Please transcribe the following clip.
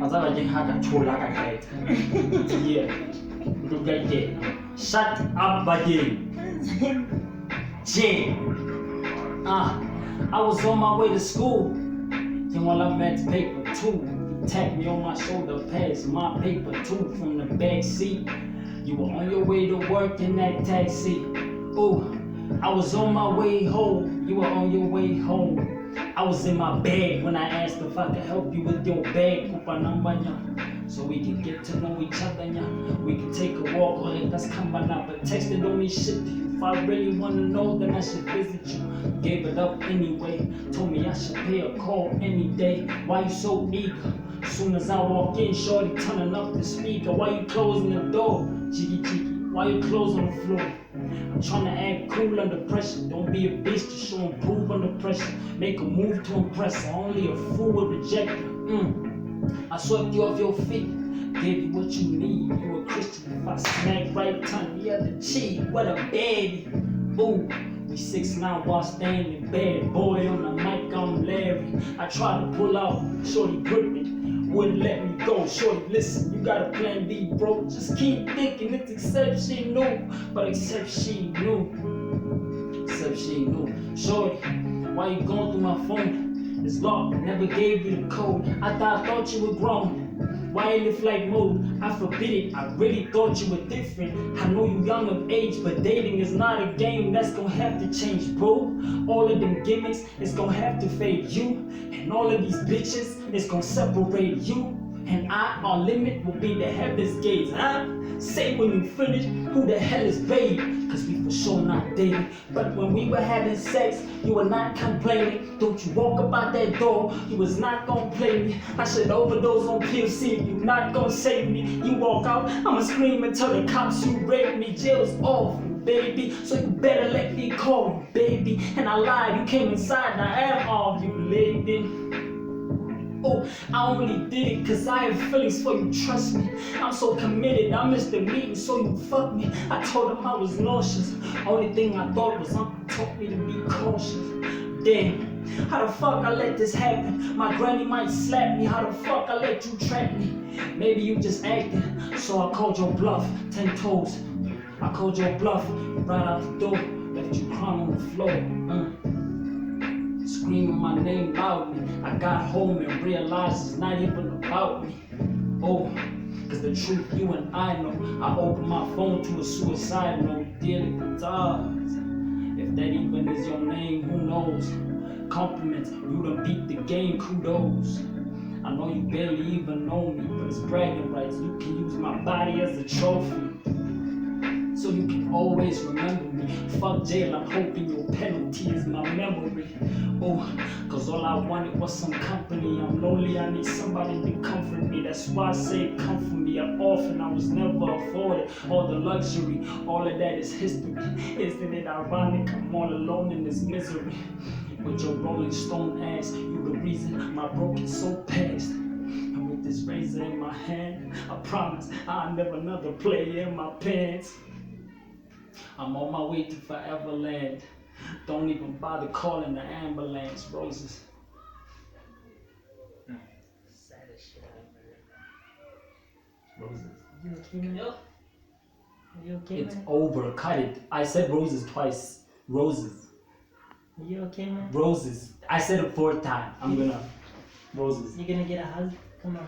Azabajeng haka chola ka kaita. Yeah. Look at that. Shut up, buddy. J. I was on my way to school. Then while I met paper two, he tapped me on my shoulder, passed my paper two from the back seat. You were on your way to work in that taxi. Oh, I was on my way home. You were on your way home. I was in my bag when I asked if I could help you with your bag. So we could get to know each other. We could take a walk or let's come by now. But texting don't mean shit to you. If I really want to know, then I should visit you. Gave it up anyway. Told me I should pay a call any day. Why you so eager? Soon as I walk in, shorty turning up the speaker. Why you closing the door? Jiggy jiggy. Why you close on the floor? I'm trying to act cool under pressure. Don't be a bitch to show and prove under pressure. Make a move to impress her. Only a fool would reject her. I swept you off your feet. Gave you what you need. You a Christian. If I smack right tongue, the other cheek. What a baby. Ooh. We 6'9" while staying in bed. Boy on the mic, I'm Larry. I tried to pull out. Shorty gripped me. Wouldn't let me go. Shorty, listen, you got a plan B, bro. Just keep thinking it's except she knew. But except she knew. Except she knew. Shorty, why you going through my phone? It's locked, never gave you the code. I thought you were grown. Why in the flight mode? I forbid it, I really thought you were different. I know you young of age, but dating is not a game. That's gonna have to change, bro. All of them gimmicks, it's gonna have to fade you. And all of these bitches, it's gonna separate you. And our limit will be the heaven's gates, huh? Say when you finish, who the hell is babe? Cause we for sure not dating. But when we were having sex, you were not complaining. Don't you walk about that door, you was not gonna play me. I should overdose on pills, see if you not gonna save me. You walk out, I'ma scream and tell the cops you raped me. Jail's off, baby, so you better let me call you, baby. And I lied, you came inside, now I am ovulating. Oh, I only did it cause I have feelings for you, trust me. I'm so committed, I missed the meeting so you fucked me. I told him I was nauseous. Only thing I thought was Uncle taught me to be cautious. Damn, how the fuck I let this happen? My granny might slap me, how the fuck I let you trap me? Maybe you just acting, so I called your bluff. 10 toes, I called your bluff. Right out the door, left you crying on the floor. Screaming my name loudly. I got home and realized it's not even about me. Oh, cause the truth you and I know. I opened my phone to a suicide note. Dearly does. If that even is your name, who knows? Compliments, you done beat the game, kudos. I know you barely even know me, but it's bragging rights. You can use my body as a trophy. So you can always remember me. Fuck jail, I'm hoping your penalty is my memory. Oh, cause all I wanted was some company. I'm lonely, I need somebody to comfort me. That's why I say comfort me. I'm orphan, I was never afforded all the luxury. All of that is history. Isn't it ironic? I'm all alone in this misery. With your Rolling Stone ass, you the reason my broken soul passed. And with this razor in my hand, I promise I'll never another play in my pants. I'm on my way to Foreverland. Don't even bother calling the ambulance. Roses. Saddest shit I've ever heard. Roses. You okay, man? You okay, It's man? over. Cut it. I said roses twice. Roses. You okay, man? Roses. I said it 4th time. I'm gonna. Roses. You gonna get a hug? Come on.